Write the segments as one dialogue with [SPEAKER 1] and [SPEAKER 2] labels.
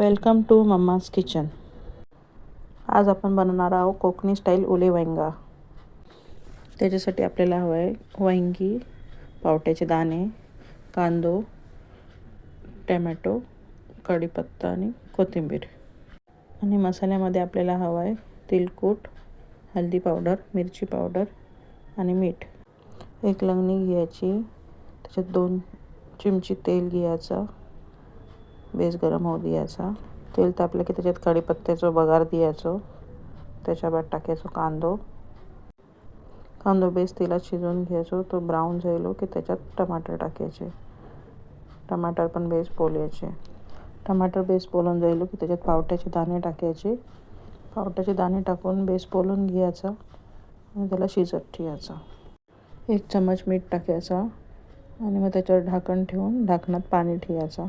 [SPEAKER 1] Welcome to mamma's kitchen. आज आपण बनवणार आहोत कोकणी स्टाईल ओले वांगा. त्याच्यासाठी आपल्याला हवं आहे वांगी, पावट्याचे दाणे, कांदो, टमॅटो, कढीपत्ता आणि कोथिंबीर. आणि मसाल्यामध्ये आपल्याला हवं आहे तिलकूट, हळदी पावडर, मिरची पावडर आणि मीठ. एक लंगणी घ्यायची, त्याच्यात 2 चिमची तेल घ्यायचा, बेस गरम होऊ द्यायचा. तेल तापलं की त्याच्यात कढीपत्त्याचं बगार द्यायचं. त्याच्यावर टाकायचं कांदो बेस तेलात शिजवून घ्यायचो. तो ब्राऊन झालो की त्याच्यात टमाटर टाकायचे. टमाटर पण बेस पोलायचे. टमाटर बेस पोलून झालो की त्याच्यात पावट्याचे दाणे टाकायचे. पावट्याचे दाणे टाकून बेस पोलून घ्यायचा आणि त्याला शिजत ठेवायचा. 1 चम्मच मीठ टाकायचा आणि मग त्याच्यावर ढाकण ठेवून ढाकणात पाणी ठेवायचा.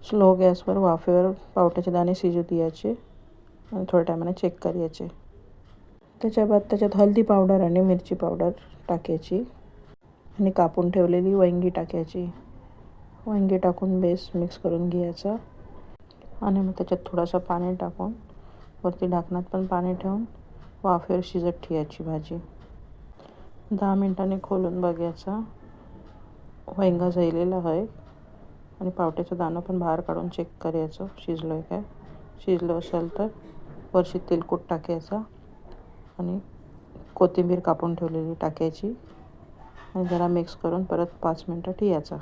[SPEAKER 1] स्लो गॅसवर वाफेवर पावट्याचे दाणे शिजू द्यायचे आणि थोड्या टायमाने चेक करायचे. त्याच्यात हळदी पावडर आणि मिरची पावडर टाकायची आणि कापून ठेवलेली वांगी टाकायची. वांगी टाकून बेस मिक्स करून घ्यायचा आणि मग त्याच्यात थोडासा पाणी टाकून वरती ढाकणात पण पाणी ठेवून वाफेवर शिजत ठेवायची भाजी. 10 मिनिटांनी खोलून बघायचा. वांगा झालेला आहे आणि पावट्याचं दाणं पण बाहेर काढून चेक करायचं शिजलं आहे काय. शिजलं असेल तर वरची तेलकूट टाकायचा आणि कोथिंबीर कापून ठेवलेली टाकायची आणि जरा मिक्स करून परत 5 मिनिटं ठेवायचा.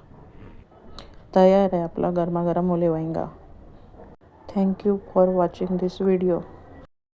[SPEAKER 1] तयार आहे आपला गरमागरम ओले वांगा. Thank you for watching this video.